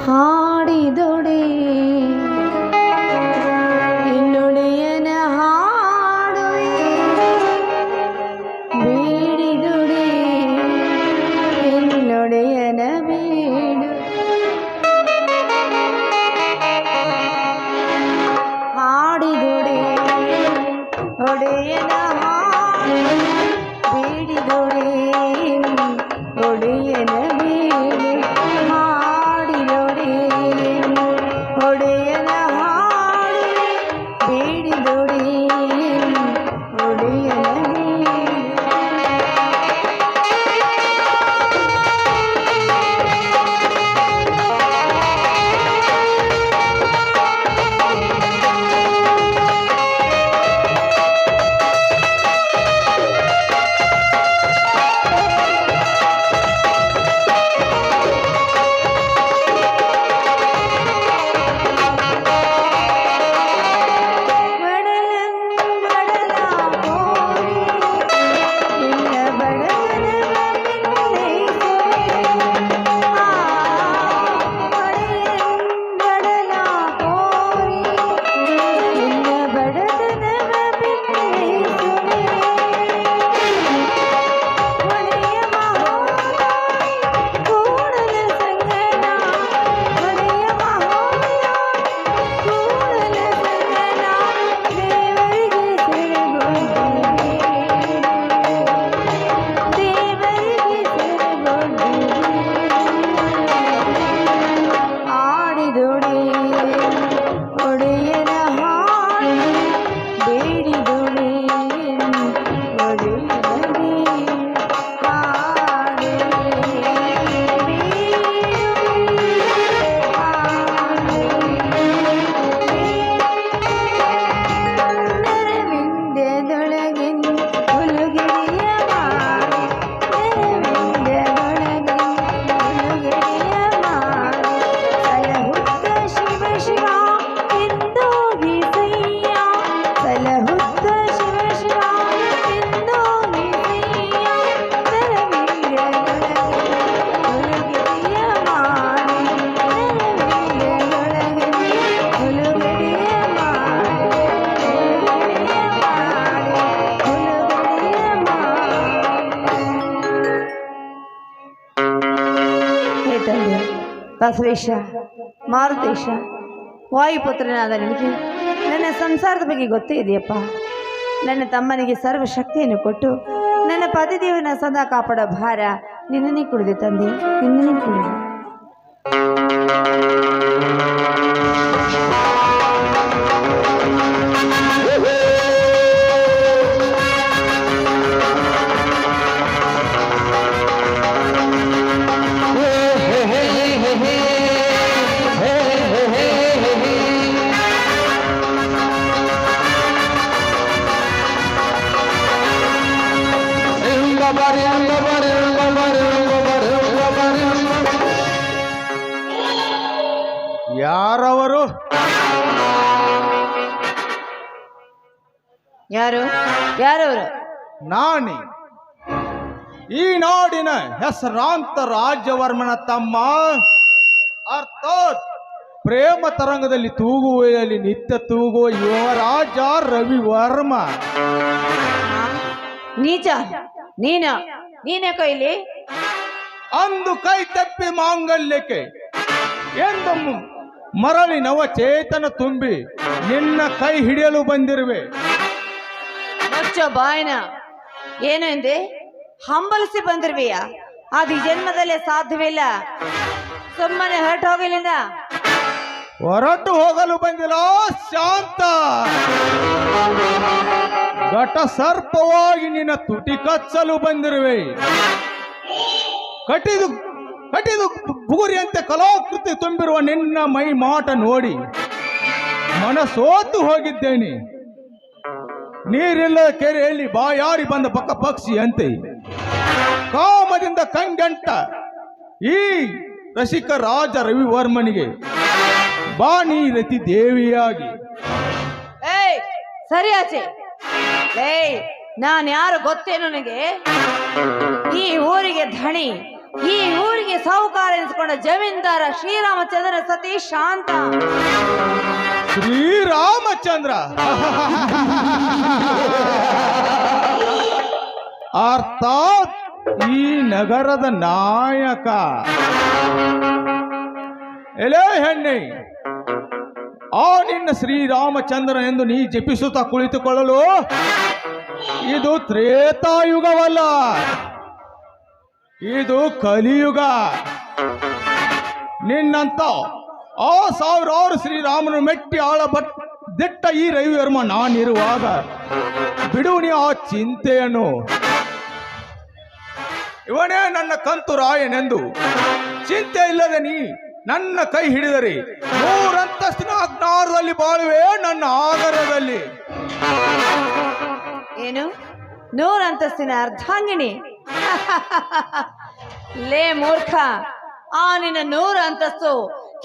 ಹಾಡಿದೊಡೆ ಇನ್ನೊಡೆಯನ ಹಾಡುವೆ ಬೇಡಿದೊಡೆ ಇನ್ನೊಡೆಯನ ಬೇಡು ಹಾಡಿದೊಡೆ ಒಡೆಯನ ಹಾಡು ಬೇಡಿದೊಡೆ ಒಡೆಯನ ಬೇಡು ಹಾಡಿದೊಡೆ ಒಡೆಯನ ಹಾಡು ಬೇಡಿದೊಡೆ ಒಡೆಯನ ಬಸವೇಶ ಮಾರುತೇಶ ವಾಯುಪುತ್ರನಾದ ನಿನಗೆ ನನ್ನ ಸಂಸಾರದ ಬಗ್ಗೆ ಗೊತ್ತೇ ಇದೆಯಪ್ಪ. ನನ್ನ ತಮ್ಮನಿಗೆ ಸರ್ವಶಕ್ತಿಯನ್ನು ಕೊಟ್ಟು ನನ್ನ ಪತಿದೇವನ ಸದಾ ಕಾಪಾಡೋ ಭಾರ ನಿನ್ನನ್ನೇ ಕುಡಿದೆ ತಂದೆ, ನಿನ್ನನ್ನೇ ಕುಡಿದೆ. ಯಾರವರು? ಯಾರು ಯಾರವರು? ನಾನಿ ಈ ನಾಡಿನ ಹೆಸರಾಂತ ರಾಜ್ಯವರ್ಮನ ತಮ್ಮ, ಅರ್ಥಾತ್ ಪ್ರೇಮ ತರಂಗದಲ್ಲಿ ತೂಗುವೆಯಲ್ಲಿ ನಿತ್ಯ ತೂಗುವ ಯುವರಾಜ ರವಿವರ್ಮ. ನೀಚ ನೀನೇ ಕೈಲಿ ಅಂದು ಕೈ ತಪ್ಪಿ ಮಾಂಗಲ್ಯಕ್ಕೆ ಎಂದು ಮರಳಿ ನವ ಚೇತನ ತುಂಬಿ ನಿನ್ನ ಕೈ ಹಿಡಿಯಲು ಬಂದಿರುವೆ. ಬಾಯನ ಏನು ಎಂದೆ? ಹಂಬಲಿಸಿ ಬಂದಿರುವೆಯ? ಅದು ಜನ್ಮದಲ್ಲೇ ಸಾಧ್ಯವಿಲ್ಲ. ಸುಮ್ಮನೆ ಹೊರಟು ಹೋಗಲಿಂದ. ಹೊರಟು ಹೋಗಲು ಬಂದಿಲ್ಲ ಶಾಂತ. ಘಟ ಸರ್ಪವಾಗಿ ನಿನ್ನ ತುಟಿ ಕಚ್ಚಲು ಬಂದಿರುವೆ. ಕಟಿದು ಬುಗುರಿಯಂತೆ ಕಲಾಕೃತಿ ತುಂಬಿರುವ ನಿನ್ನ ಮೈ ಮಾಟ ನೋಡಿ ಮನಸೋತು ಹೋಗಿದ್ದೇನೆ. ನೀರಿಲ್ಲದ ಕೆರೆಯಲ್ಲಿ ಬಾಯಾರಿ ಬಂದ ಪಕ್ಕ ಪಕ್ಷಿಯಂತೆ ಕಾಮದಿಂದ ಕಂಗಂಟ ಈ ರಸಿಕ ರಾಜ ರವಿವರ್ಮನಿಗೆ ಬಾಣಿ ರತಿ ದೇವಿಯಾಗಿ. ಸರಿ ಆಚೆ. ನಾನು ಯಾರು ಗೊತ್ತೇನು ನನಗೆ? ಈ ಊರಿಗೆ ಧಣಿ, ಈ ಊರಿಗೆ ಊರಿಗೆ ಸಾಹುಕಾರ ಎನಿಸಿಕೊಂಡ ಜಮೀನ್ದಾರ ಶ್ರೀರಾಮಚಂದ್ರ ಸತಿ ಶಾಂತ. ಶ್ರೀರಾಮಚಂದ್ರ ಅರ್ಥಾತ್ ಈ ನಗರದ ನಾಯಕ. ಎಲೆ ಹೆಣ್ಣೆ, ಆ ನಿನ್ನ ಶ್ರೀರಾಮಚಂದ್ರನೆಂದು ನೀ ಜಪಿಸುತ್ತಾ ಕುಳಿತುಕೊಳ್ಳಲು ಇದು ತ್ರೇತಾಯುಗವಲ್ಲ, ಇದು ಕಲಿಯುಗ. ನಿನ್ನಂತ ಆ ಸಾವಿರಾರು ಶ್ರೀರಾಮನು ಮೆಟ್ಟಿ ದಿಟ್ಟ ಈ ರವಿವರ್ಮ ನಾನಿರುವಾಗ ಬಿಡುವನಿ ಆ ಚಿಂತೆಯನ್ನು. ಇವನೇ ನನ್ನ ಕಂತು ರಾಯನೆಂದು ಚಿಂತೆ ಇಲ್ಲದೆ ನೀ ನನ್ನ ಕೈ ಹಿಡಿದರೆ 100 ಅಂತಸ್ತಿನ ಅಗ್ನಾರದಲ್ಲಿ ಬಾಳುವೆ ನನ್ನ ಆಗರದಲ್ಲಿ. ಏನು 100 ಅಂತಸ್ತಿನ ಅರ್ಧಾಂಗಿನಿ? ಲೇ ಮೂರ್ಖ, ಆ ನಿನ್ನ 100 ಅಂತಸ್ತು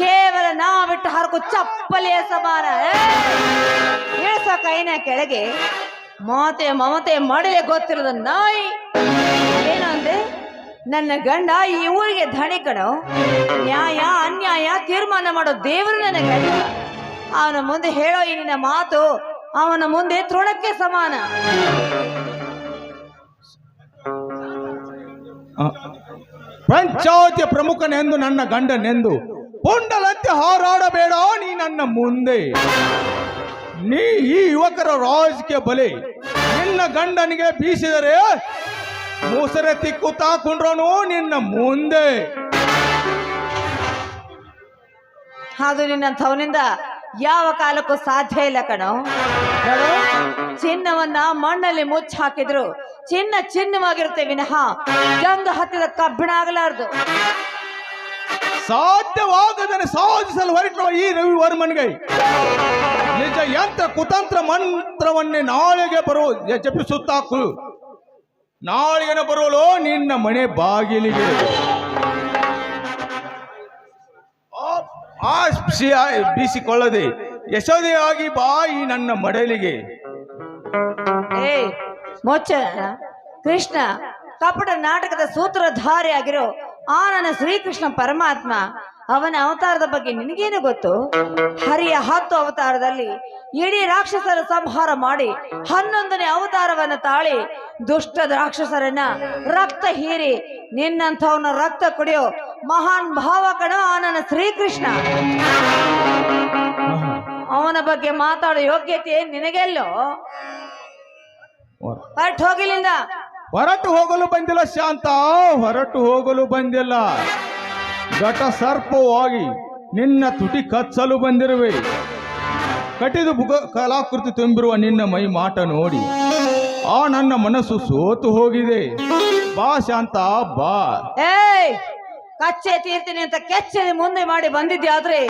ಕೇವಲ ನಾ ಬಿಟ್ಟು ಹರಕು ಚಪ್ಪಲಿಯ ಸಮಾನ. ಇಳಿಸ ಕೈನ ಕೆಳಗೆ. ಮಾತೆ ಮಮತೆ ಮಾಡಲೇ ಗೊತ್ತಿರೋದ ನಾಯಿ. ಏನು ಅಂದ್ರೆ ನನ್ನ ಗಂಡ ಈ ಊರಿಗೆ ಧಣಿಕನು, ನ್ಯಾಯ ಅನ್ಯಾಯ ತೀರ್ಮಾನ ಮಾಡೋ ದೇವರು ನನ್ನ ಗಂಡ. ಅವನ ಮುಂದೆ ಹೇಳೋ ಈ ನಿನ್ನ ಮಾತು ಅವನ ಮುಂದೆ ತೃಣಕ್ಕೆ ಸಮಾನ. ಪಂಚಾವತಿಯ ಪ್ರಮುಖನೆಂದು ನನ್ನ ಗಂಡನೆಂದು ಪುಂಡಲಂತೆ ಹಾರಾಡಬೇಡ ನೀ ನನ್ನ ಮುಂದೆ. ನೀ ಈ ಯುವಕರ ರಾಜಕೀಯ ಬಲೆ ನಿನ್ನ ಗಂಡನಿಗೆ ಬೀಸಿದರೆ ಮುಸರೆ ತಿಕ್ಕುತ್ತಾ ಕುಂಡ್ರನು ನಿನ್ನ ಮುಂದೆ. ಅದು ನಿನ್ನಂಥವನಿಂದ ಯಾವ ಕಾಲಕ್ಕೂ ಸಾಧ್ಯ ಇಲ್ಲ ಕಣೋ. ಚಿನ್ನವನ್ನ ಮಣ್ಣಲ್ಲಿ ಮುಚ್ಚಿ ಹಾಕಿದ್ರು ಚಿನ್ನ ಚಿನ್ನವಾಗಿರುತ್ತೆ ವಿನಃ ಗಂಗ ಹತ್ತಿದ ಕಬ್ಬಿಣ ಆಗಲಾರದು. ಸಾಧ್ಯವಾಗದನ್ನು ಸಾಧಿಸಲು ಹೊರಟಿರುವ ಈ ರವಿವರ್ಮನಿಗೆ ನಿಜ ಯಂತ್ರ ಕುತಂತ್ರ ಮಂತ್ರವನ್ನೇ ನಾಳೆಗೆ ಬರುವ ಜಪಿಸುತ್ತಾ ನಾಳೆಗೆ ಬರುವಲು ನಿನ್ನ ಮನೆ ಬಾಗಿಲಿಗೆ ಬೀಸಿಕೊಳ್ಳದೆ ಯಶೋದೆಯಾಗಿ ಬಾಯಿ ನನ್ನ ಮಡಲಿಗೆ. ಮೊಚ್ಚ ಕೃಷ್ಣ ಕಪಟ ನಾಟಕದ ಸೂತ್ರಧಾರಿ ಆಗಿರೋ ಆ ನನ್ನ ಶ್ರೀಕೃಷ್ಣ ಪರಮಾತ್ಮ, ಅವನ ಅವತಾರದ ಬಗ್ಗೆ ನಿನಗೇನು ಗೊತ್ತು? ಹರಿಯ 10 ಅವತಾರದಲ್ಲಿ ಇಡೀ ರಾಕ್ಷಸರ ಸಂಹಾರ ಮಾಡಿ 11ನೇ ಅವತಾರವನ್ನು ತಾಳಿ ದುಷ್ಟ ರಾಕ್ಷಸರನ್ನ ರಕ್ತ ಹೀರಿ ನಿನ್ನಂಥವನ ರಕ್ತ ಕುಡಿಯೋ ಮಹಾನ್ ಭಾವ ಕಣ ಆ ನನ್ನ ಶ್ರೀಕೃಷ್ಣ. ಅವನ ಬಗ್ಗೆ ಮಾತಾಡೋ ಯೋಗ್ಯತೆ ನಿನಗೆಲ್ಲೋ? ಹೊರಟು ಹೋಗಿಲಿಂದ. ಹೊರಟು ಹೋಗಲು ಬಂದಿಲ್ಲ ಶಾಂತ, ಹೊರಟು ಹೋಗಲು ಬಂದಿಲ್ಲ. ಘಟ ಸರ್ಪವಾಗಿ ನಿನ್ನ ತುಟಿ ಕಚ್ಚಲು ಬಂದಿರುವೆ. ಕಟಿದು ಕಲಾಕೃತಿ ತುಂಬಿರುವ ನಿನ್ನ ಮೈ ಮಾಟ ನೋಡಿ ಆ ನನ್ನ ಮನಸ್ಸು ಸೋತು ಹೋಗಿದೆ. ಬಾ ಶಾಂತ ಬಾ. ಕಚ್ಚೆ ತೀರ್ತೀನಿ ಅಂತ ಕೆಚ್ಚೆ ಮುಂದೆ ಮಾಡಿ ಬಂದಿದ್ಯಾದ್ರೆ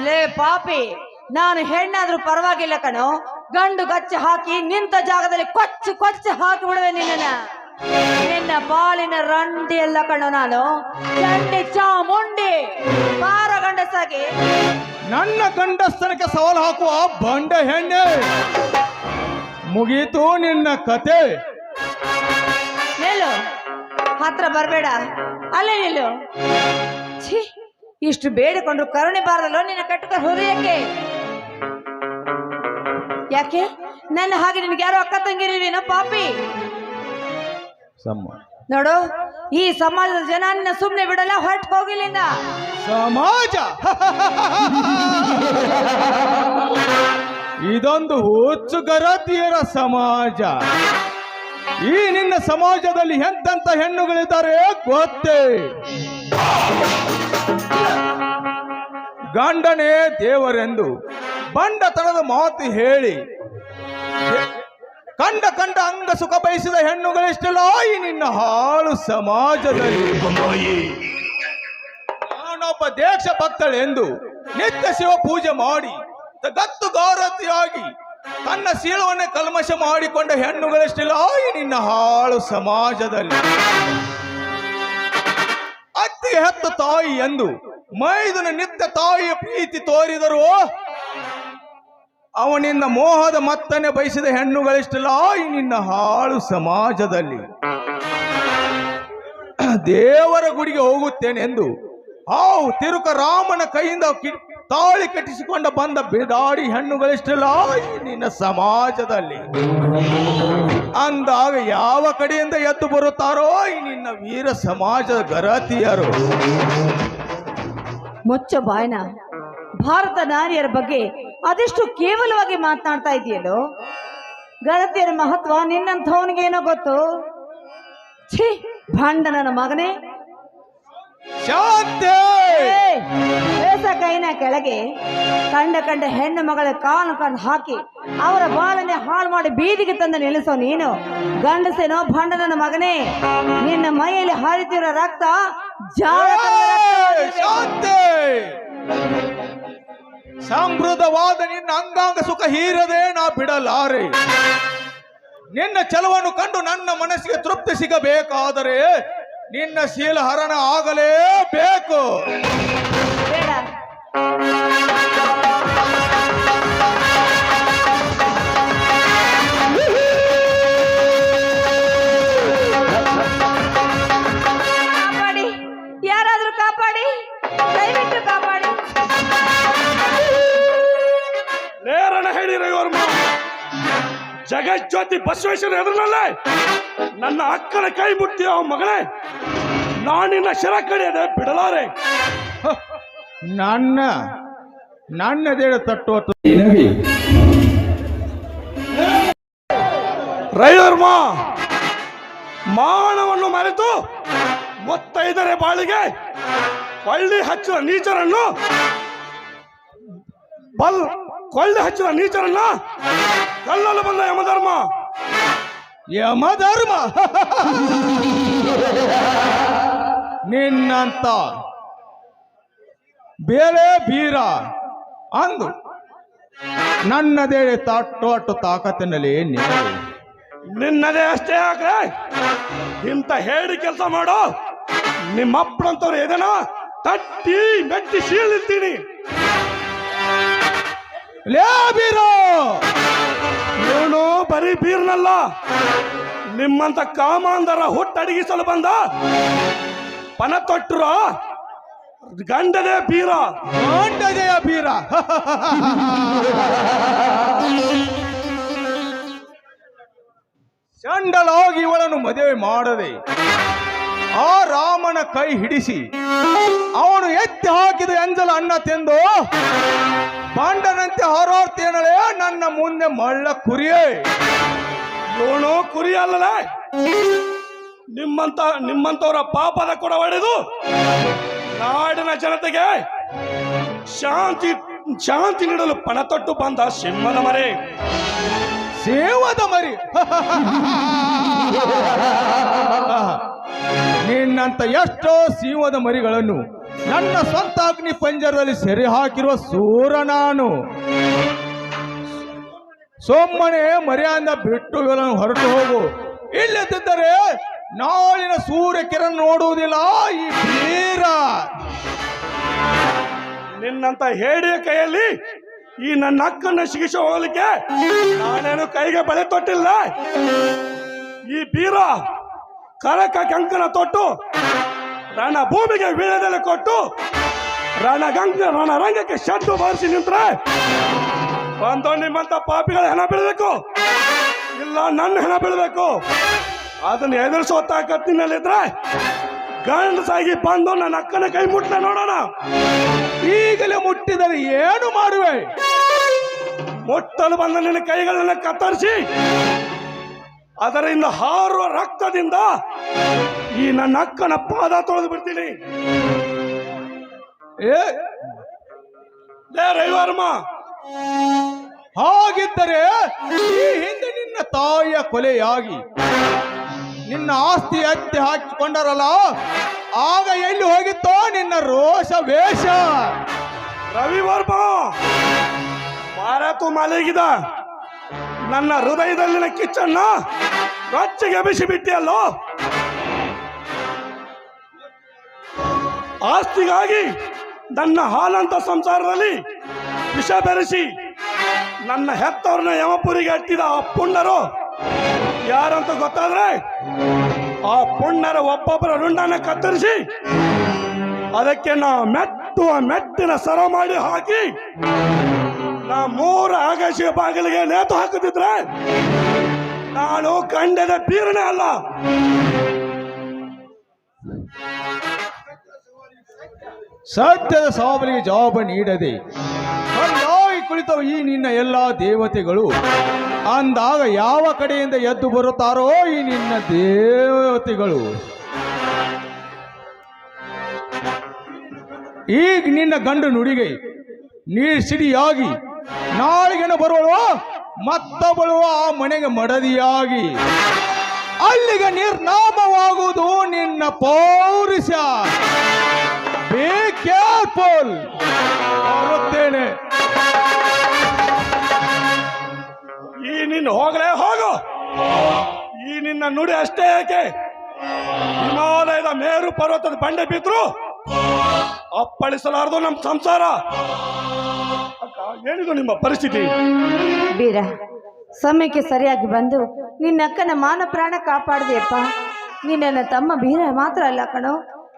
ಲೇ ಪಾಪಿ, ನಾನು ಹೆಣ್ಣಾದ್ರೂ ಪರವಾಗಿಲ್ಲ ಕಣೋ. ಗಂಡು ಗಚ್ಚೆ ಹಾಕಿ ನಿಂತ ಜಾಗದಲ್ಲಿ ಕೊಚ್ಚಿ ಕೊಚ್ಚಿ ಹಾಕಿ ಬಿಡುವೆ ನಿನ್ನ. ನಿನ್ನ ಪಾಲಿನ ರಂಡಿ ಎಲ್ಲ ಕಣೋ ನಾನು. ಚಂಡಿ ಚಾಮುಂಡಿ ಪಾರ ಗಂಡಸಾಗಿ ನನ್ನ ಗಂಡಸ್ತನಕ್ಕೆ ಸವಾಲು ಹಾಕುವ ಬಂಡ ಹೆಣ್ಣೆ, ಮುಗೀತು ನಿನ್ನ ಕತೆ. ನಿಲ್ಲು, ಹತ್ರ ಬರಬೇಡ, ಅಲ್ಲೇ ನಿಲ್ಲು. ಛೀ, ಇಷ್ಟು ಬೇಡಿಕೊಂಡ್ರು ಕರುಣೆ ಬಾರದಲ್ಲೋ ನಿನ್ನ ಕಟ್ಟುಕ ಹೃದಯಕ್ಕೆ. ಯಾಕೆ ನನ್ನ ಹಾಗೆ ನಿನ್ಗೆ ಯಾರೋ ಅಕ್ಕ ತಂಗಿರಿವೇನೋ ಪಾಪಿ? ನೋಡು, ಈ ಸಮಾಜದ ಜನ ನಿನ್ನ ಸುಮ್ಮನೆ ಬಿಡಲ್ಲ, ಹೊರಟು ಹೋಗಿಲ್ಲಿಂದ. ಸಮಾಜ ಇದೊಂದು ಹುಚ್ಚುಗರತಿಯರ ಸಮಾಜ. ಈ ನಿನ್ನ ಸಮಾಜದಲ್ಲಿ ಎಂತೆಂತ ಹೆಣ್ಣುಗಳಿದ್ದಾರೆ ಗೊತ್ತೇ? ಗಂಡನೇ ದೇವರೆಂದು ಬಂಡತನದ ಮಾತು ಹೇಳಿ ಕಂಡ ಅಂಗ ಸುಖ ಬಯಸಿದ ಹೆಣ್ಣುಗಳೆಷ್ಟಲ್ಲ ಈ ನಿನ್ನ ಹಾಳು ಸಮಾಜದಲ್ಲಿ. ನಾನೊಬ್ಬ ದೇಶ ಭಕ್ತಳೆಂದು ನಿತ್ಯ ಶಿವ ಪೂಜೆ ಮಾಡಿ ಗತ್ತು ಗೌರತಿಯಾಗಿ ತನ್ನ ಶೀಲವನ್ನೇ ಕಲ್ಮಶ ಮಾಡಿಕೊಂಡ ಹೆಣ್ಣುಗಳೆಷ್ಟಲ್ಲ ಈ ನಿನ್ನ ಹಾಳು ಸಮಾಜದಲ್ಲಿ. ಅತ್ತಿಗೆ ಹೆತ್ತ ತಾಯಿ ಎಂದು ಮೈದುನ ನಿತ್ಯ ತಾಯಿಯ ಪ್ರೀತಿ ತೋರಿದರು ಅವನಿಂದ ಮೋಹದ ಮತ್ತನೆ ಬಯಸಿದ ಹೆಣ್ಣುಗಳಿಷ್ಟಲ್ಲ ಈ ನಿನ್ನ ಹಾಳು ಸಮಾಜದಲ್ಲಿ. ದೇವರ ಗುಡಿಗೆ ಹೋಗುತ್ತೇನೆ ಎಂದು ಹಾವು ತಿರುಕ ರಾಮನ ಕೈಯಿಂದ ತಾಳಿ ಕಟ್ಟಿಸಿಕೊಂಡ ಬಂದ ಬೇದಾಡಿ ಹೆಣ್ಣುಗಳಿಷ್ಟಲ್ಲ ಈ ನಿನ್ನ ಸಮಾಜದಲ್ಲಿ. ಅಂದಾಗ ಯಾವ ಕಡೆಯಿಂದ ಎದ್ದು ಬರುತ್ತಾರೋ ಈ ನಿನ್ನ ವೀರ ಸಮಾಜದ ಗರತಿಯರು. ಮುಚ್ಚ ಬಾಯ್ನ. ಭಾರತ ನಾರಿಯರ ಬಗ್ಗೆ ಅದೆಷ್ಟು ಕೇವಲವಾಗಿ ಮಾತನಾಡ್ತಾ ಇದೆಯಲ್ಲೋ. ಗೆಳತಿಯರ ಮಹತ್ವ ನಿನ್ನಂಥವನಿಗೇನೋ ಗೊತ್ತು. ಛೀ ಭಾಂಡ ನನ್ನ ಮಗನೇ. ಶಾಂತಿ ಬೇಸ ಕೈನ ಕೆಳಗೆ ಕಂಡ ಹೆಣ್ಣು ಮಗಳ ಕಾಲು ಕಂಡು ಹಾಕಿ ಅವರ ಬಾಳನ್ನೇ ಹಾಳು ಮಾಡಿ ಬೀದಿಗೆ ತಂದು ನಿಲ್ಲಿಸೋ ನೀನು ಗಂಡಸೇನೋ ಭಾಂಡ ನನ್ನ ಮಗನೇ. ನಿನ್ನ ಮೈಯಲ್ಲಿ ಹರಿತಿರೋ ರಕ್ತ ಶಾಂತಿ ಸಮೃದ್ಧವಾದ ನಿನ್ನ ಅಂಗಾಂಗ ಸುಖ ಹೀರದೆ ನಾ ಬಿಡಲಾರೆ. ನಿನ್ನ ಛಲವನ್ನು ಕಂಡು ನನ್ನ ಮನಸ್ಸಿಗೆ ತೃಪ್ತಿ ಸಿಗಬೇಕಾದರೆ ನಿನ್ನ ಶೀಲ ಹರಣ ಆಗಲೇಬೇಕು. ಬೇಡ. ಕಾಪಾಡಿ, ಯಾರಾದ್ರೂ ಕಾಪಾಡಿ, ದಯವಿಟ್ಟು ಕಾಪಾಡಿ. ನೇರನ ಹೇಳಿ ರವಿವರ್ಮ, ಜಗಜ್ಯೋತಿ ಬಸವೇಶ್ವರ ಎದುರಿನಲ್ಲೇ ನನ್ನ ಅಕ್ಕನ ಕೈ ಮುಟ್ಟಿಯ ಮಗಳೇ, ನಾನಿನ್ನ ಶಿರ ಕಡಿಯದೆ ಬಿಡಲಾರೆ. ನನ್ನದೇಳು ತಟ್ಟುವ ರವಿವರ್ಮ, ಮಾನವನ್ನು ಮರೆತು ಮುತ್ತೈದರ ಬಾಳಿಗೆ ಕೊಳ್ಳಿ ಹಚ್ಚುವ ನೀಚರನ್ನು ಕೊಳ್ಳಿ ಹಚ್ಚಿದ ನೀಚರನ್ನ ಕಲ್ಲಲು ಬಂದ ಯಮಧರ್ಮ. ಯಮಧರ್ಮ ನಿನ್ನಂತ ಬೇರೆ ಬೀರ ಅಂದು ನನ್ನದೇ ತಟ್ಟುವಟ್ಟು ತಾಕತ್ತಿನಲ್ಲಿ ನಿನ್ನದೇ ಅಷ್ಟೇ ಯಾಕ್ರೆ ಇಂತ ಹೇಳಿ ಕೆಲಸ ಮಾಡೋ. ನಿಮ್ಮಪ್ಪನಂತವ್ರು ಏನೇನ ತಟ್ಟಿ ಮೆಟ್ಟಿ ಶೀಳಿರ್ತೀನಿ. ಲೇ ಬೀರೋ, ಇವನು ಬರೀ ಬೀರ್ನಲ್ಲ, ನಿಮ್ಮಂತ ಕಾಮಾಂಧರ ಹುಟ್ಟಡಗಿಸಲು ಬಂದ ಪನ ತೊಟ್ಟರ ಗಂಡದೇ ಬೀರ. ಗಂಡದೆಯ ಬೀರ. ಚಂಡಲಾಗಿ ಇವಳನ್ನು ಮದುವೆ ಮಾಡದೆ ಆ ರಾಮನ ಕೈ ಹಿಡಿಸಿ ಅವನು ಎತ್ತಿ ಹಾಕಿದ ಎಂಜಲ ಅನ್ನ ತಿಂದು ಬಾಂಡನಂತೆ ಹಾರಾಡ್ತೇನಳೆ ನನ್ನ ಮುಂದೆ ಮಳ್ಳ ಕುರಿಯೇ. ಇವನು ಕುರಿ ಅಲ್ಲಲ್ಲ, ನಿಮ್ಮಂತವರ ಪಾಪದ ಕೊಡ ಹೊಡೆದು ನಾಡಿನ ಜನತೆಗೆ ಶಾಂತಿ ನೀಡಲು ಪಣ ತೊಟ್ಟು ಬಂದ ಸಿಂಹದ ಮರೆ. ಸೇವದ ಮರಿ. ನಿನ್ನಂತ ಎಷ್ಟೋ ಸಿಂಹದ ಮರಿಗಳನ್ನು ನನ್ನ ಸ್ವಂತ ಅಗ್ನಿ ಪಂಜರದಲ್ಲಿ ಸೆರೆ ಹಾಕಿರುವ ಸೂರ ನಾನು. ಸೊಮ್ಮನೆ ಮರ್ಯಾದ ಬಿಟ್ಟು ಇವರನ್ನು ಹೊರಟು ಹೋಗು. ಇಲ್ಲದಿದ್ದರೆ ನಾಳಿನ ಸೂರ್ಯ ಕಿರಣ ನೋಡುವುದಿಲ್ಲ ಈ ಬೀರ. ನಿನ್ನಂತ ಹೇಡಿಯ ಕೈಯಲ್ಲಿ ಈ ನನ್ನ ಅಕ್ಕನ್ನ ಸಿಗಿಸಿ ಹೋಗಲಿಕ್ಕೆ ನಾನೇನು ಕೈಗೆ ಬಳೆ ತೊಟ್ಟಿಲ್ಲ. ಈ ಬೀರ ಕರಕ ಕಂಕನ ತೊಟ್ಟು ರಣ ಭೂಮಿಗೆ ವೀಳ್ಯದೆಲೆ ಕೊಟ್ಟು ರಣರಂಗಕ್ಕೆ ಶಡ್ಡು ಬಾರಿಸಿ ನಿಂತ್ರೆ ಬಂದು ನಿಮ್ಮಂತ ಪಾಪಿಗಳ ಹೆಣ ಬೀಳಬೇಕು, ಇಲ್ಲ ನನ್ನ ಹೆಣ ಬೀಳಬೇಕು. ಅದನ್ನ ಎದುರಿಸೋ ತಾಕತ್ತಿನಲ್ಲಿದ್ರೆ ಗಂಡಸಾಗಿ ಬಂದು ನನ್ನ ಅಕ್ಕನ ಕೈ ಮುಟ್ಟ ನೋಡೋಣ. ಈಗಲೇ ಮುಟ್ಟಿದರೆ ಏನು ಮಾಡುವೆ? ಮುಟ್ಟಲು ಬಂದ ನಿನ್ನ ಕೈಗಳನ್ನ ಕತ್ತರಿಸಿ ಅದರಿಂದ ಹಾರುವ ರಕ್ತದಿಂದ ಈ ನನ್ನ ಅಕ್ಕನ ಪಾದ ತೊಳೆದು ಬಿಡ್ತೀನಿ. ರವಿವರ್ಮ, ಹಾಗಿದ್ದರೆ ಈ ಹಿಂದೆ ನಿನ್ನ ತಾಯಿಯ ಕೊಲೆಯಾಗಿ ನಿನ್ನ ಆಸ್ತಿ ಎತ್ತಿ ಹಾಕಿಕೊಂಡರಲ್ಲ, ಆಗ ಎಲ್ಲಿ ಹೋಗಿತ್ತೋ ನಿನ್ನ ರೋಷ ವೇಷ? ರವಿವರ್ಮ, ಮಾರಾತು ಮಲಗಿದ ನನ್ನ ಹೃದಯದಲ್ಲಿನ ಕಿಚ್ಚನ್ನ ರೊಚ್ಚಿಗೆ ಬಿಸಿ ಬಿಟ್ಟಿಯಲ್ಲೋ. ಆಸ್ತಿಗಾಗಿ ನನ್ನ ಹಾಲಂತ ಸಂಸಾರದಲ್ಲಿ ವಿಷ ಬೆರೆಸಿ ನನ್ನ ಹೆತ್ತವ್ರನ್ನ ಯಮಪುರಿಗೆ ಅಟ್ಟಿದ ಆ ಪುಂಡರು ಯಾರಂತ ಗೊತ್ತಾದ್ರೆ ಆ ಪುಣ್ಯರ ಒಬ್ಬೊಬ್ಬರ ರುಂಡನ ಕತ್ತರಿಸಿ ಅದಕ್ಕೆ ನಾ ಮೆಟ್ಟಿನ ಸರ ಮಾಡಿ ಹಾಕಿ ನಾ 3 ಆಗಸ ಬಾಗಿಲಿಗೆ ನೇತು ಹಾಕುತ್ತಿದ್ರೆ ನಾನು ಕಂಡದ ಬೀರನೇ ಅಲ್ಲ. ಸತ್ಯದ ಸವಾಲಿಗೆ ಜವಾಬ ನೀಡದೆ ಕಣ್ಣಾಗಿ ಕುಳಿತ ಈ ನಿನ್ನ ಎಲ್ಲ ದೇವತೆಗಳು ಅಂದಾಗ ಯಾವ ಕಡೆಯಿಂದ ಎದ್ದು ಬರುತ್ತಾರೋ ಈ ನಿನ್ನ ದೇವತೆಗಳು ಈಗ ನಿನ್ನ ಗಂಡು ನುಡಿಗೆ ನೀರು ಸಿಡಿಯಾಗಿ ನಾಳಿಗೆನ ಬರುವಳು ಮತ್ತೊಬ್ಬಳು ಆ ಮನೆಗೆ ಮಡದಿಯಾಗಿ ಅಲ್ಲಿಗೆ ನಿರ್ನಾಮವಾಗುವುದು ನಿನ್ನ ಪೌರುಷ. Be careful. ಬರುತ್ತೇನೆ. ಈ ನಿನ್ನ ಹೋಗಲೇ ಹೋಗು. ಈ ನಿನ್ನ ನುಡಿ ಅಷ್ಟೇ ಏಕೆ ಹಿಮಾಲಯದ ಮೇರು ಪರ್ವತದ ಬಂಡೆ ಬಿದ್ರು ಅಪ್ಪಳಿಸಲಾರದು ನಮ್ಮ ಸಂಸಾರ. ಅಕ್ಕ, ಏನಿದು ನಿಮ್ಮ ಪರಿಸ್ಥಿತಿ? ಬೀರ, ಸಮಯಕ್ಕೆ ಸರಿಯಾಗಿ ಬಂದು ನಿನ್ನ ಅಕ್ಕನ ಮಾನ ಪ್ರಾಣ ಕಾಪಾಡಿದೆಯಪ್ಪ. ನೀ ನನ್ನ ತಮ್ಮ ಬೀರ ಮಾತ್ರ ಅಲ್ಲ ಕಣೋ,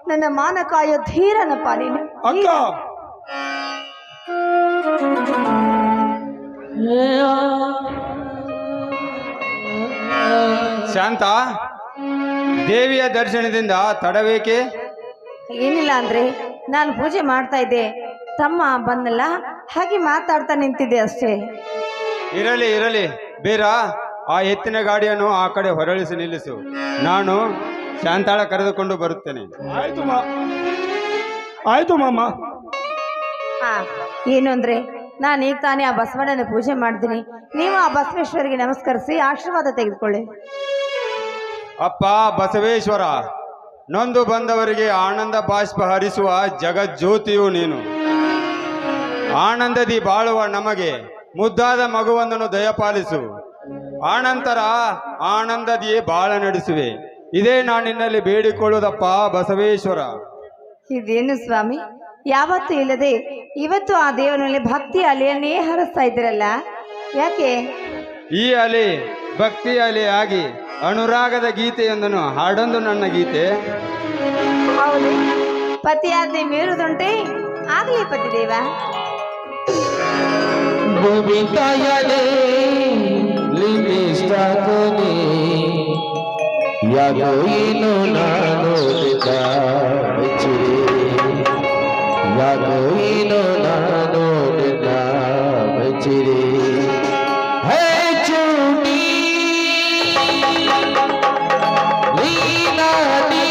ನನ್ನ ಮಾನ ಕಾಯೋ ಧೀರನಪ್ಪ ನೀನು. ಅಕ್ಕ, ಶಾಂತ, ದೇವಿಯ ದರ್ಶನದಿಂದ ತಡಬೇಕೆ? ಏನಿಲ್ಲ ಅಂದ್ರೆ ನಾನು ಪೂಜೆ ಮಾಡ್ತಾ ಇದ್ದೆ, ತಮ್ಮ ಬಂದಲ್ಲ ಹಾಗೆ ಮಾತಾಡ್ತಾ ನಿಂತಿದ್ದೆ ಅಷ್ಟೇ. ಇರಲಿ ಇರಲಿ ಬೀರ, ಆ ಎತ್ತಿನ ಗಾಡಿಯನ್ನು ಆ ಕಡೆ ಹೊರಳಿಸಿ ನಿಲ್ಲಿಸು. ನಾನು ಶಾಂತಾಳ ಕರೆದುಕೊಂಡು ಬರುತ್ತೇನೆ. ಆಯ್ತು ಮಾಮ. ಹಾ, ಏನು ಅಂದ್ರೆ ನಾನು ಈಗ ತಾನೇ ಆ ಬಸವಣ್ಣನ ಪೂಜೆ ಮಾಡ್ತೀನಿ, ನೀವು ಆ ಬಸವೇಶ್ವರಿಗೆ ನಮಸ್ಕರಿಸಿ ಆಶೀರ್ವಾದ ತೆಗೆದುಕೊಳ್ಳಿ. ಅಪ್ಪ ಬಸವೇಶ್ವರ, ನೊಂದು ಬಂದವರಿಗೆ ಆನಂದ ಬಾಷ್ಪ ಹರಿಸುವ ಜಗಜ್ಯೋತಿಯು ನೀನು. ಆನಂದದಿ ಬಾಳುವ ನಮಗೆ ಮುದ್ದಾದ ಮಗುವೊಂದನ್ನು ದಯಪಾಲಿಸು. ಆನಂತರ ಆನಂದದಿ ಬಾಳ ನಡೆಸುವೆ. ಇದೇ ನಾನು ನಿನ್ನಲ್ಲಿ ಬೇಡಿಕೊಳ್ಳುವುದಪ್ಪ ಬಸವೇಶ್ವರ. ಇದೇನು ಸ್ವಾಮಿ, ಯಾವತ್ತೂ ಇಲ್ಲದೆ ಇವತ್ತು ಆ ದೇವನಲ್ಲಿ ಭಕ್ತಿ ಅಲೆಯನ್ನೇ ಹರಿಸ್ತಾ ಇದ್ದೀರಲ್ಲ, ಯಾಕೆ? ಈ ಅಲೆ ಭಕ್ತಿ ಅಲೆ ಆಗಿ ಅನುರಾಗದ ಗೀತೆಯೊಂದನ್ನು ಹಾಡೊಂದು ನನ್ನ ಗೀತೆ. ಹೌದು, ಪತಿಯಾಜ್ಞೆ ಮೀರುದುಂಟೆ, ಆಗಲಿ ಪತಿದೇವ. गोविंदायाले लिमिस्टाकोने यागो इनो नानो देता बचिरे यागो इनो नानो देता बचिरे है चूनी लीला दी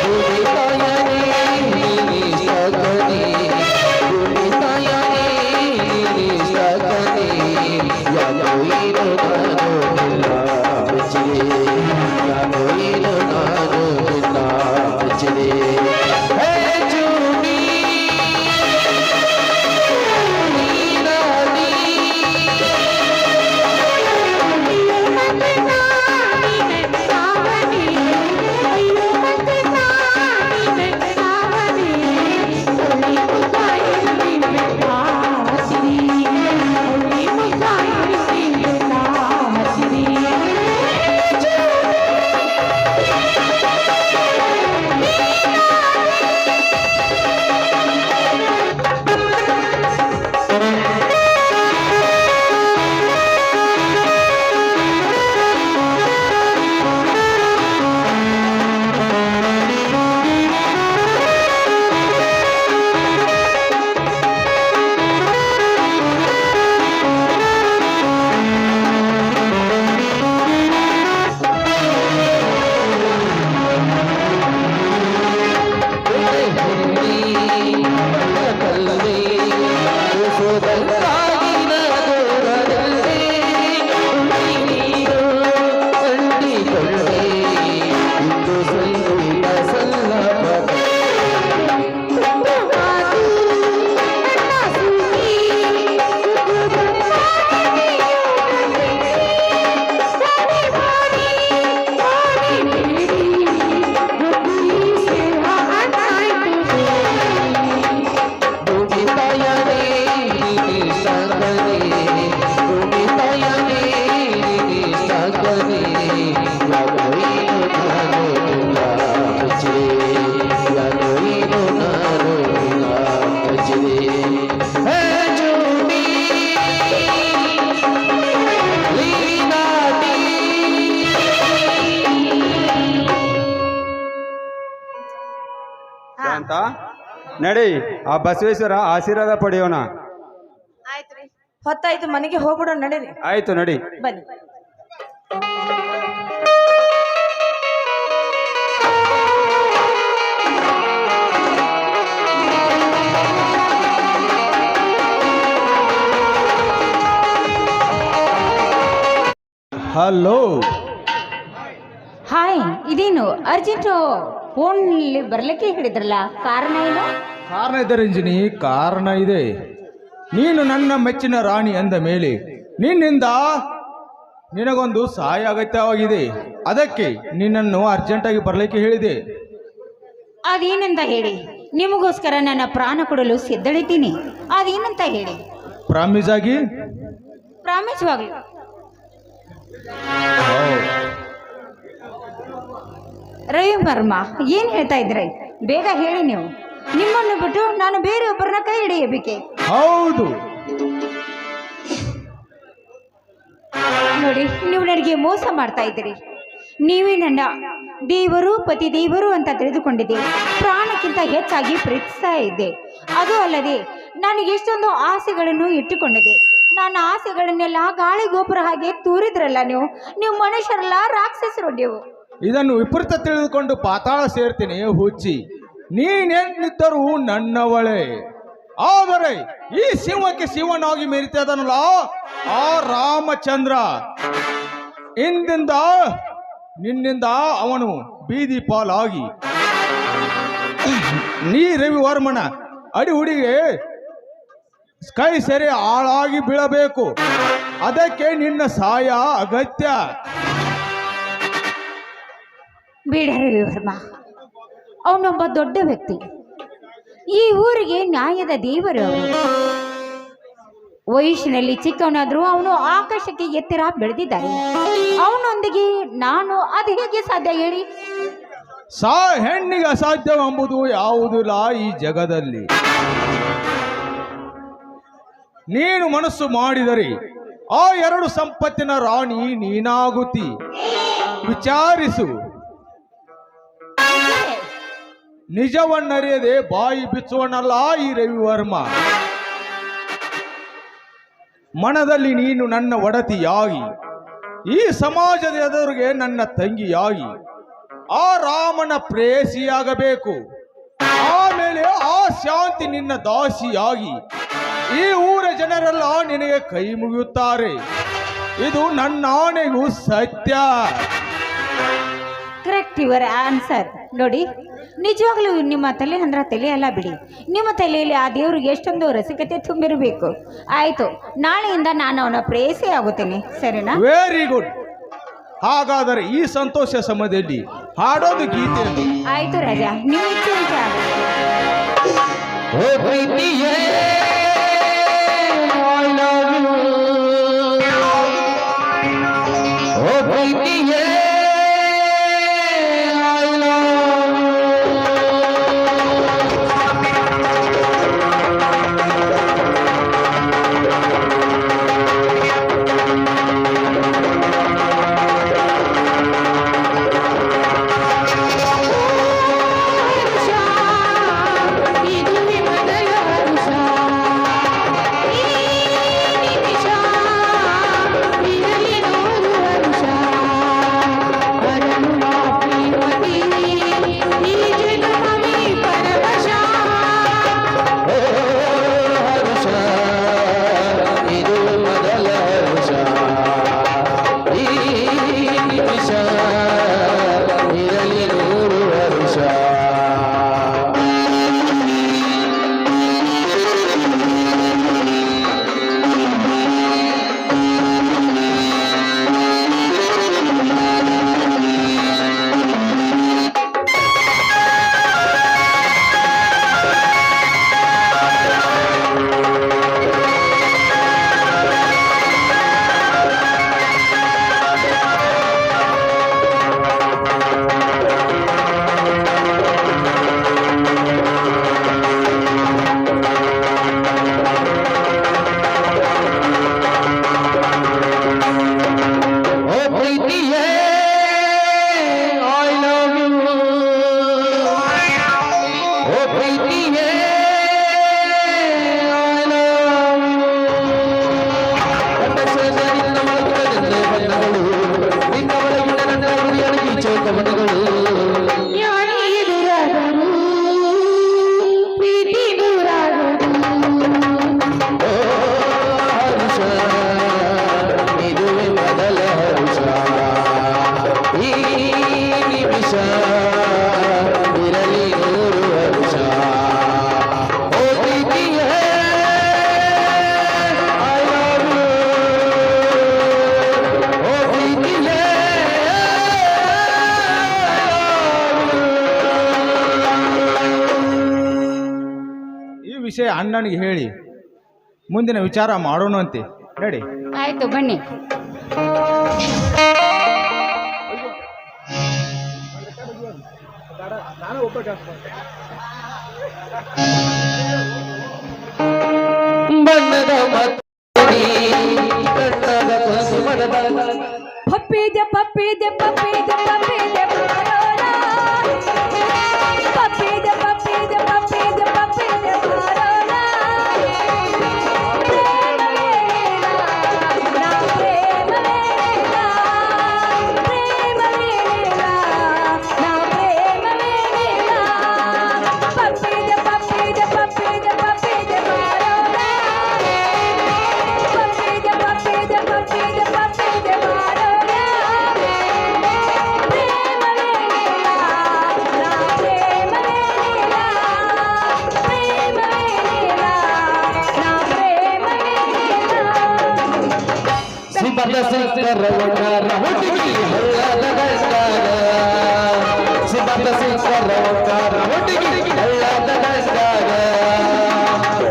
गोविंदायाले लिमिस्टाकोने ಶಾಂತ ನಡಿ, ಆ ಬಸವೇಶ್ವರ ಆಶೀರ್ವಾದ ಪಡೆಯೋಣ. ಆಯ್ತು ರೀ, ಹೊತ್ತಾಯ್ತು, ಮನೆಗೆ ಹೋಗ್ಬಿಡೋಣ, ನಡೀರಿ. ಆಯ್ತು, ನಡಿ. ಬನ್ನಿ. ಹಲೋ. ಹಾಯ್, ಇದೇನು ಅರ್ಜೆಂಟು ಫೋನಲ್ಲಿ ಬರ್ಲಿಕ್ಕೆ ಹೇಳಿದ್ರಲ್ಲ, ಕಾರಣ ಏನು? ಕಾರಣ ಇದೆ ರಂಜಿನಿ, ಕಾರಣ ಇದೆ. ನೀನು ನನ್ನ ಮೆಚ್ಚಿನ ರಾಣಿ ಅಂದ ಮೇಲೆ ನಿನ್ನಿಂದ ನಿನಗೊಂದು ಸಹಾಯ ಅಗತ್ಯವಾಗಿದೆ. ಅದಕ್ಕೆ ನಿನ್ನನ್ನು ಅರ್ಜೆಂಟಾಗಿ ಬರಲಿಕ್ಕೆ ಹೇಳಿದೆ. ಅದೇನಂತ ಹೇಳಿ, ನಿಮಗೋಸ್ಕರ ನನ್ನ ಪ್ರಾಣ ಕೊಡಲು ಸಿದ್ಧಳಿದ್ದೀನಿ. ಅದೇನಂತ ಹೇಳಿ. ಪ್ರಾಮಿಸ್ ಆಗಿ? ಪ್ರಾಮಿಸ್ವಾಗ್ಲು. ರವಿ ವರ್ಮ, ಏನ್ ಹೇಳ್ತಾ ಇದ್ರಿ? ಬೇಗ ಹೇಳಿ. ನೀವು ನಿಮ್ಮನ್ನು ಬಿಟ್ಟು ನಾನು ಬೇರೆಯೊಬ್ಬರನ್ನ ಕೈ ಹಿಡಿಯಬೇಕೆ? ಹೌದು. ನೋಡಿ, ನೀವು ನನಗೆ ಮೋಸ ಮಾಡ್ತಾ ಇದ್ದೀರಿ. ನೀವೇ ನನ್ನ ದೇವರು, ಪತಿ ದೇವರು ಅಂತ ತಿಳಿದುಕೊಂಡಿದ್ದೆ. ಪ್ರಾಣಕ್ಕಿಂತ ಹೆಚ್ಚಾಗಿ ಪ್ರೀತಿಸ್ತಾ ಇದ್ದೆ. ಅದು ಅಲ್ಲದೆ ನಾನು ಎಷ್ಟೊಂದು ಆಸೆಗಳನ್ನು ಇಟ್ಟುಕೊಂಡಿದ್ದೆ. ನನ್ನ ಆಸೆಗಳನ್ನೆಲ್ಲ ಗಾಳಿ ಗೋಪುರ ಹಾಗೆ ತೂರಿದ್ರಲ್ಲ ನೀವು ಮನುಷ್ಯರಲ್ಲ, ರಾಕ್ಷಸರು ನೀವು. ಇದನ್ನು ವಿಪರೀತ ತಿಳಿದುಕೊಂಡು ಪಾತಾಳ ಸೇರ್ತೀನಿ ಹುಚ್ಚಿ. ನೀನೆನ್ನಿದ್ದರೂ ನನ್ನವಳೇ. ಆದರೆ ಈ ಶಿವಕ್ಕೆ ಶಿವನಾಗಿ ಮೆರಿತದನಲ್ಲ ಆ ರಾಮಚಂದ್ರ, ಇಂದಿಂದ ನಿನ್ನಿಂದ ಅವನು ಬೀದಿ ಪಾಲಾಗಿ ನೀ ರವಿವರ್ಮನ ಅಡಿ ಹುಡಿಗೆ ಕೈ ಸೆರೆ ಆಳಾಗಿ ಬೀಳಬೇಕು. ಅದಕ್ಕೆ ನಿನ್ನ ಸಹಾಯ ಅಗತ್ಯ. ಬೇಡ ರವಿ ವರ್ಮ, ಅವನೊಬ್ಬ ದೊಡ್ಡ ವ್ಯಕ್ತಿ, ಈ ಊರಿಗೆ ನ್ಯಾಯದ ದೇವರು. ವಯಸ್ಸಿನಲ್ಲಿ ಚಿಕ್ಕವನಾದ್ರೂ ಅವನು ಆಕಾಶಕ್ಕೆ ಎತ್ತರ ಬೆಳೆದಿದ್ದಾನೆ. ಅವನೊಂದಿಗೆ ನಾನು ಅದು ಹೇಗೆ ಸಾಧ್ಯ ಹೇಳಿ? ಹೆಣ್ಣಿಗೆ ಅಸಾಧ್ಯವೆಂಬುದು ಯಾವುದಿಲ್ಲ ಈ ಜಗದಲ್ಲಿ. ನೀನು ಮನಸ್ಸು ಮಾಡಿದರೆ ಆ ಎರಡು ಸಂಪತ್ತಿನ ರಾಣಿ ನೀನಾಗುತ್ತಿ. ವಿಚಾರಿಸು. ನಿಜವನ್ನರಿಯದೆ ಬಾಯಿ ಬಿಚ್ಚುವನಲ್ಲ ಈ ರವಿವರ್ಮ. ಮನದಲ್ಲಿ ನೀನು ನನ್ನ ಒಡತಿಯಾಗಿ, ಈ ಸಮಾಜದ ಎದುರಿಗೆ ನನ್ನ ತಂಗಿಯಾಗಿ, ಆ ರಾಮನ ಪ್ರೇಯಸಿಯಾಗಬೇಕು. ಆಮೇಲೆ ಆ ಶಾಂತಿ ನಿನ್ನ ದಾಸಿಯಾಗಿ ಈ ಊರ ಜನರೆಲ್ಲ ನಿನಗೆ ಕೈ ಮುಗಿಯುತ್ತಾರೆ. ಇದು ನನ್ನ ಆಣೆಗೂ ಸತ್ಯ. Correct your answer. ನೋಡಿ, ನಿಜವಾಗ್ಲೂ ನಿಮ್ಮ ತಲೆ ಅಂದ್ರೆ ತಲೆ ಅಲ್ಲ ಬಿಡಿ, ನಿಮ್ಮ ತಲೆಯಲ್ಲಿ ಆ ದೇವ್ರಿಗೆ ಎಷ್ಟೊಂದು ರಸಿಕತೆ ತುಂಬಿರಬೇಕು. ಆಯ್ತು, ನಾಳೆಯಿಂದ ನಾನು ಅವನ ಪ್ರೇಯಸಿ ಆಗುತ್ತೇನೆ, ಸರಿನಾ? Very good. ಹಾಗಾದರೆ ಈ ಸಂತೋಷ ಸಮಯದಲ್ಲಿ ಹಾಡೋದು ಗೀತೆಯನ್ನು. ಆಯ್ತು ರಾಜ, ನಿಮ್ಮ ಇಚ್ಛೆಯಂತೆ ಆಗುತ್ತೆ. ಓ ಪ್ರೀತಿಯೇ, I love you. ಓ ಪ್ರೀತಿಯೇ, I love ಇದು ನಿಮ್ಮದಯ ಹರುಷ. ಪ್ರೀತಿಯೇ I love you. ನನ್ನ ಸೋದರಿನ ಮಲಗುವುದೆಂದೇ ಬಣ್ಣಗಳು, ನಿನ್ನ ಒಳಗಿನ ನನ್ನ ಗುರಿಯನ್ನು ಚೌಕ ಮನಗಳು. ಯಾರೇ ಎದುರಾದರೂ ಪ್ರೀತಿ ದೂರಾಗದು. ಓ ಹರುಷ, ಇದುವೇ ಮೊದಲ ಹರುಷ. ಈ ನಿಮಿಷ ಇರಲಿ 100 ವರ್ಷ. ಓ ಪ್ರೀತಿಯೇ I love you. ಓ ಪ್ರೀತಿಯೇ ಈ ವಿಷಯ ಅಣ್ಣನಿಗೆ ಹೇಳಿ ಮುಂದಿನ ವಿಚಾರ ಮಾಡೋಣಂತೆ. ನಡಿ. ಆಯ್ತು ಬನ್ನಿ. ಬಣ್ಣದ ಮತ್ತಡಿ ಕಣ್ಣದ ಕುಸುಮದ ಪಪ್ಪಿದೆ ಪಪ್ಪಿದೆ ಪಪ್ಪಿದೆ ಪಪ್ಪಿದೆ ಬರೋಣ. ಪಪ್ಪಿದೆ ಪಪ್ಪಿದೆ ಪಪ್ಪಿದೆ ಪಪ್ಪಿದೆ ಬರೋಣ. ಪ್ರೇಮವೇ ನೀನಾ, ನಾ ಪ್ರೇಮವೇ ನೀನಾ. ಪ್ರೇಮವೇ ನೀನಾ, ನಾ ಪ್ರೇಮವೇ ನೀನಾ. ಪಪ್ಪಿದೆ ಪಪ್ಪಿದೆ ಪಪ್ಪಿದೆ ಪಪ್ಪಿದೆ ಬರೋಣ. ಪಪ್ಪಿದೆ ಪಪ್ಪಿದೆ ಪಪ್ಪಿದೆ ಪಪ್ಪಿದೆ ಬರೋಣ. ಪ್ರೇಮವೇ ನೀನಾ, ನಾ ಪ್ರೇಮವೇ ನೀನಾ. ಪ್ರೇಮವೇ ನೀನಾ, ನಾ ಪ್ರೇಮವೇ ನೀನಾ. ಸಿಬದ ಸಿಕ್ಕರವನ ಹುಡುಗಿ ಹಳ್ಳದ ಗಂಡಾಗ. ಸಿಬದ ಸಿಕ್ಕರವನ ಹುಡುಗಿ ಹಳ್ಳದ ಗಂಡಾಗ.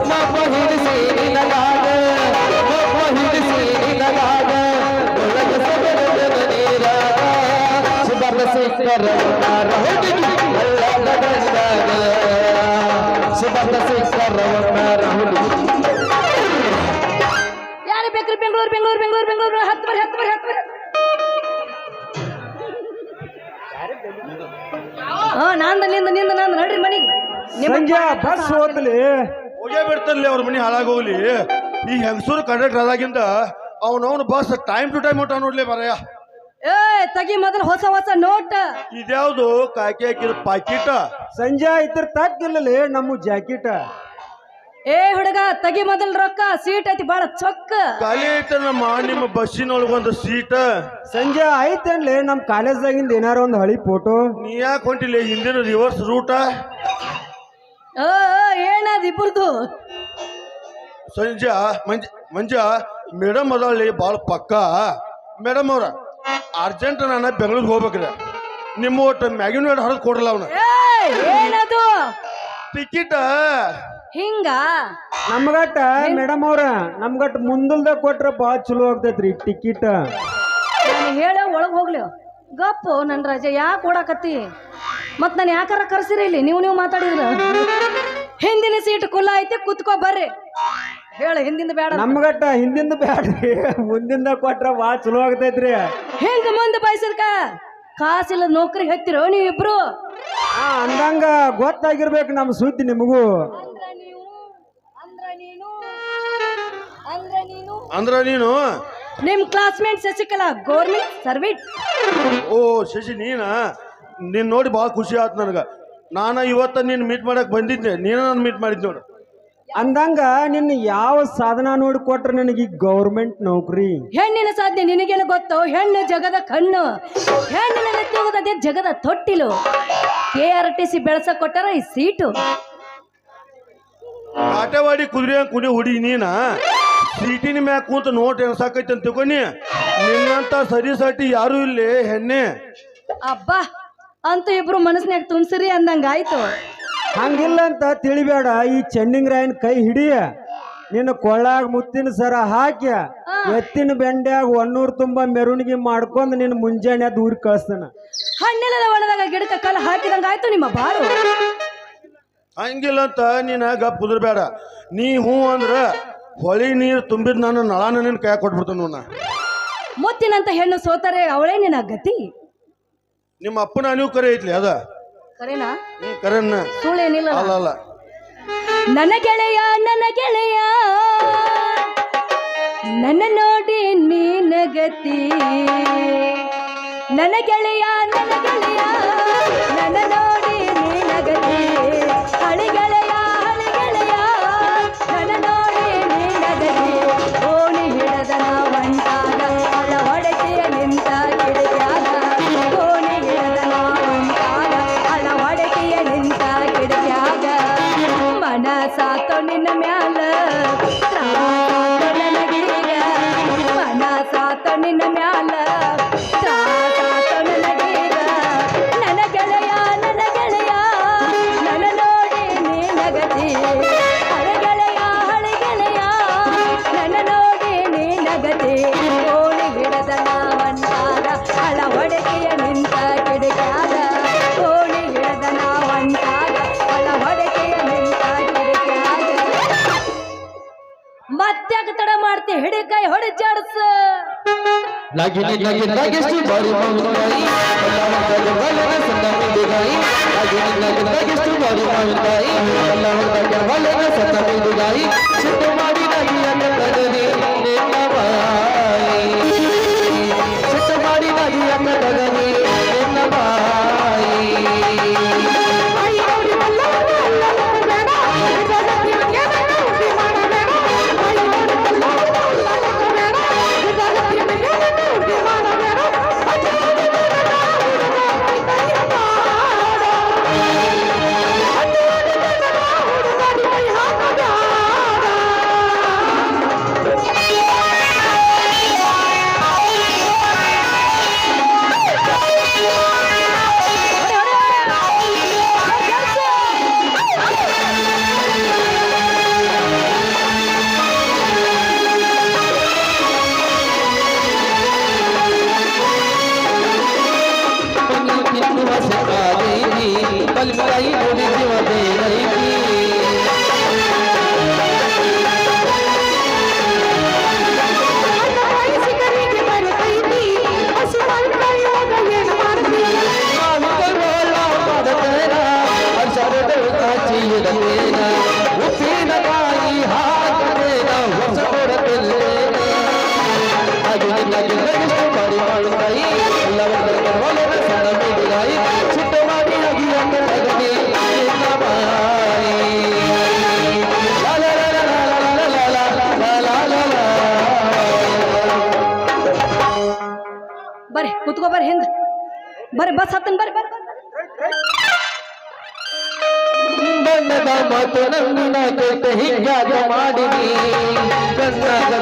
ಮಬ್ಬ ಹಿಡಿಸಿ ನಿನಗಾಗ, ಮಬ್ಬ ಹಿಡಿಸಿ ನಿನಗಾಗ. ಒಳಗ ಸಬರದ ನೀರಾಗ. ಸಿಬದ ಸಿಕ್ಕರವನ ಹುಡುಗಿ ಹಳ್ಳದ ಗಂಡಾಗ. ಸಿಬದ ಸಿಕ್ಕರವನ ಹುಡುಗಿ. ಯಾರೇ ಬೇಕ್ರಿ? ಬೆಂಗಳೂರು ಬೆಂಗಳೂರು ಬೆಂಗಳೂರು ಬೆಂಗಳೂರು. ಹತ್ತು ಬರ್ರಿ ಹತ್ತು ಬರ್ರಿ ಹತ್ತು ಬರ್ರಿ. ನಂದ ನಿಂದ ನಿಂದ ನಂದ ನಡ್ರಿ ಮನೆಗೆ. ಸಂಜೆ ಬಸ್ ಹೋಗ್ಲಿ ಹೋಗೇ ಬಿಡ್ತಲ್ಲಿ ಅವ್ರ ಮನೆ ಹಾಳಾಗೋಗ್ಲಿ. ಈ ಹೆಂಗಸೂರು ಕಂಡಕ್ಟರ್ ಆದಾಗಿಂದ ಅವನವನು ಬಸ್ ಟೈಮ್ ಟು ಟೈಮ್ ಊಟ ನೋಡ್ಲಿ ಬರಯ್ಯ. ಏ ತಗಿ ಮೊದಲು ಹೊಸ ಹೊಸ ನೋಟ್. ಇದ್ಯಾವ್ದು ಕಾಕಿ ಹಾಕಿದ ಪಾಕಿಟ? ಸಂಜೆ ಇದ್ರ ತಗ್ಗಿಲ್ಲಲಿ ನಮ್ಮ ಜಾಕೆಟ್. ಏ ಹುಡುಗ ತಗಿ ಮೊದಲ್ ರೊಕ್ಕ. ಸೀಟ್ ಐತಿ ಬಾಳ ಚೊಕ್ಕ. ಖಾಲಿ ಐತನಮ್ಮ ನಿಮ್ಮ ಬಸ್ಸಿನೊಳಗೊಂದು ಸೀಟ್. ಸಂಜೆ ಐತೇನ್ಲಿ ನಮ್ಮ ಕಾಲೇಜ್ದಾಗಿಂದ ಏನಾರ ಒಂದು ಹಳಿ ಫೋಟೋ. ನೀ ಯಾಕೆ ಹೊಂಟಿಲ್ಲ ಹಿಂದಿನ ರಿವರ್ಸ್ ರೂಟ? ಏನದ ಇಬ್ಬರದು? ಸಂಜೆ ಮಂಜ ಮೇಡಮ್ ಅದಾಳಿ ಭಾಳ ಪಕ್ಕ. ಮೇಡಮ್ ಅವ್ರ ಅರ್ಜೆಂಟ್ ನಾನು ಬೆಂಗಳೂರಿಗೆ ಹೋಗ್ಬೇಕ್ರೆ ನಿಮ್ಮ ಒಟ್ಟು ಮ್ಯಾಗಿನ ಹರಿದು ಕೊಡ್ರಲ್ಲ ಅವನ ಏನದು? ಟಿಕೆಟ್. ಹಿಂಗ ನಮ್ಗಟ್ಟ ಮೇಡಮ್ ಅವ್ರ ನಮ್ಗಟ್ಟ ಮುಂದಲ್ದ ಕೊಟ್ರ ಭಾಳ ಚಲೋ ಆಗ್ತೈತ್ರಿ ಟಿಕೆಟ್. ನಾನು ಹೇಳ ಒಳಗೆ ಹೋಗ್ಲಿ. ಗಪ್ಪು ನನ್ನ ರಾಜ ಯಾಕೆ ಓಡಾಕತ್ತಿ? ಮತ್ ನಾನು ಯಾಕಾರ ಕರ್ಸಿರಿ ಇಲ್ಲಿ? ನೀವು ಮಾತಾಡಿದ್ರ. ಹಿಂದಿನ ಸೀಟ್ ಕುಲ್ಲ ಐತಿ, ಕುತ್ಕೋ ಬರ್ರಿ. ಹೇಳ ಹಿಂದಿಂದ ಬೇಡ. ನಮ್ಗಟ್ಟ ಹಿಂದಿಂದ ಬ್ಯಾಡ್ರಿ, ಮುಂದಿಂದ ಕೊಟ್ರ ಭಾಳ ಚಲೋ ಆಗ್ತೈತ್ರಿ. ಹಿಂಗ ಮುಂದೆ ಬಯಸದ್ಕ ಕಾಸಿಲ್ಲ ನೌಕರಿ ಹತ್ತಿರೋ ನೀವಿಬ್ರು. ಅಂದಂಗ ಗೊತ್ತಾಗಿರ್ಬೇಕು ನಮ್ಮ ಸುದ್ದಿ ನಿಮಗೂ. ಅಂದ್ರ ನೀನು ನಿಮ್ ಕ್ಲಾಸ್ಮೇಟ್ ಶಶಿಕಲಾ ಗೌರ್ಮೆಂಟ್ ಸರ್ವಿಟ್. ಓ ಶಶಿ ನೀನಾ? ನೀನ್ ನೋಡಿ ಭಾಳ ಖುಷಿ ಆಯ್ತು ನನಗ. ನಾನು ಇವತ್ತ ನೀನ್ ಮೀಟ್ ಮಾಡಕ್ ಬಂದಿದ್ದೆ, ನೀನ ನಾನು ಮೀಟ್ ಮಾಡಿದ್ ನೋಡು. ಅಂದಂಗ ನಿನ್ನ ಯಾವ ಸಾಧನ ನೋಡಿ ಕೊಟ್ರ ನನಗೆ ಈ ಗೌರ್ಮೆಂಟ್ ನೌಕರಿ? ಹೆಣ್ಣಿನ ಸಾಧನೆ ನಿನಗೇನು ಗೊತ್ತು? ಹೆಣ್ಣು ಜಗದ ಕಣ್ಣು, ಹೆಣ್ಣಿನ ನೆತ್ತೋಗದೇ ಜಗದ ತೊಟ್ಟಿಲು. KRTC ಬೆಳಸ ಕೊಟ್ಟಾರ ಈ ಸೀಟು. ಕಾಟವಾಡಿ ಕುದುರೆ ಕುಡಿ ಹುಡುಗಿ ನೀನ ಸೀಟಿನ ಮ್ಯಾಗ ಕೂತ ನೋಟ್ ಎಣಸಾಕೈತಿ ಅಂತ ತಿಳ್ಕೊನಿ. ನಿನ್ನಂತ ಸರಿ ಸಾಟಿ ಯಾರು ಇಲ್ಲಿ ಹೆಣ್ಣೆ. ಅಬ್ಬಾ ಅಂತೂ ಇಬ್ರು ಮನಸ್ನ್ಯಾಗ ತುಂಬಿಸಿರಿ ಅಂದಂಗ ಆಯ್ತು. ಹಂಗಿಲ್ಲ ಅಂತ ತಿಳಿಬೇಡ. ಈ ಚೆನ್ನಿಂಗ್ ರಾಯನ್ ಕೈ ಹಿಡಿಯ, ನಿನ್ನ ಕೊಳ್ಳಾಗ ಮುತ್ತಿನ ಸರ ಹಾಕ್ಯ, ಎತ್ತಿನ ಬೆಂಡ್ಯಾಗ 100 ತುಂಬ ಮೆರವಣಿಗೆ ಮಾಡ್ಕೊಂಡು ನಿನ್ನ ಮುಂಜಾನೆ ಅದು ಊರಿಗೆ ಕಳಿಸ್ತಾನ. ಹಣ್ಣಿಲ್ಲದ ಒಣದಾಗ ಗಿಡಕ ಕಲ್ಲು ಹಾಕಿದಂಗ ಆಯ್ತು ನಿಮ್ಮ ಬಾಳು. ಹಂಗಿಲ್ಲ ಅಂತ ನೀನ ಗಪ್ ಕುದುರ್ಬೇಡ. ನೀ ಹೂ ಅಂದ್ರ ಹೊಳಿ ನೀರು ತುಂಬಿದ್ ನಾನು ನಳಾನ ನಿನ್ನ ಕೈ ಕೊಟ್ಬಿಡ್ತಾನ ನೋಡ. ಮುತ್ತಿನಂತ ಹೆಣ್ಣು ಸೋತರೆ ಅವಳೇ ನಿನ್ನ ಗತಿ. ನಿಮ್ಮ ಅಪ್ಪನ ಅನಿವು ಕರೆ ಐತ್ಲಿ ಅದ. ಕರೆನಾ ಕರೆನ್ನ ಸುಳ್ಳೇನಿಲ್ಲ ಅಲ್ಲ ನನ್ನ ಗೆಳೆಯ ನನ್ನ ನೋಡಿ ನೀನಗತಿ ನನ್ನ ಗೆಳೆಯ ನನ್ನ ನೋಡಿ ನೀನಗತಿ ಹಳಿ ಗೆಳೆಯ ನನ್ನ ನೋಡಿ ನೀನಗತಿ ಓಣಿ ಹಿಡದ ನಾವಂಟಾಗ ಅಳ ಹೊಡೆಕೆಯ ನಿಂತ ಕಿಡಿಕ್ಯಾಗ ಓಣಿ ಹಿಡದ ನಾವಂಟಾಗ ಅಳ ಹೊಡೆಕೆಯ ನಿಂತ ಕಿಡಿಕ್ಯಾಗ ಮನಸಾತೋ ನಿನ್ನ ಮ್ಯಾಲ ತ್ರಾಸಾತೋ ನನಗೀಗ ಮನಸಾತೋ ನಿನ್ನ ಮ್ಯಾಲ ತ್ರಾಸಾತೋ ನನಗೀಗ ನನ್ನ ಗೆಳೆಯ ನನ್ನ ನೋಡಿ ನೀನಗತಿ ಹಳೆ ಗೆಳೆಯ ನನ್ನ ನೋಡಿ ನೀನಗತಿ ಓಣಿ ಹಿಡದ ನಾವಂಟಾಗ ಹಳ ಹೊಡೆಕೆಯ ನಿಂತ ಕಿಡಿಕ್ಯಾಗ ಓಣಿ ಹಿಡದ ನಾವಂಟಾಗ ಹಳ ಹೊಡೆಕೆಯ ನಿಂತ ಕಿಡಿಕ್ಯಾಗ ಮತ್ತ್ಯಾಕ ತಡ ಮಾಡ್ತಿ ಹಿಡಿ ಕೈ ಹೊಡಿ ಜಾಡ್ಸ लागिष्टु बारी माविताई अल्लाह वाले सत्ता में दिखाई लागिष्टु बारी माविताई अल्लाह वाले सत्ता में दिखाई चित्त मारी लगी अकदरी नेता भाई चित्त मारी लगी अकदरी नेता भाई कल मिलाई थोड़ी जीवा दे रही थी ಬರ್ರಿ ಕುತ್ಕೋ ಬರ್ರಿ ಹಿಂದ ಬರ್ರಿ ಬಸ್ ಹತ್ತನ್ ಬರ್ರಿ ಬಣ್ಣದ ಮಾತು ನನ್ನ ಕೇಳ್ತ ಹಿಂಗಾಗ ಮಾಡಿನಿ ಕನ್ನಡ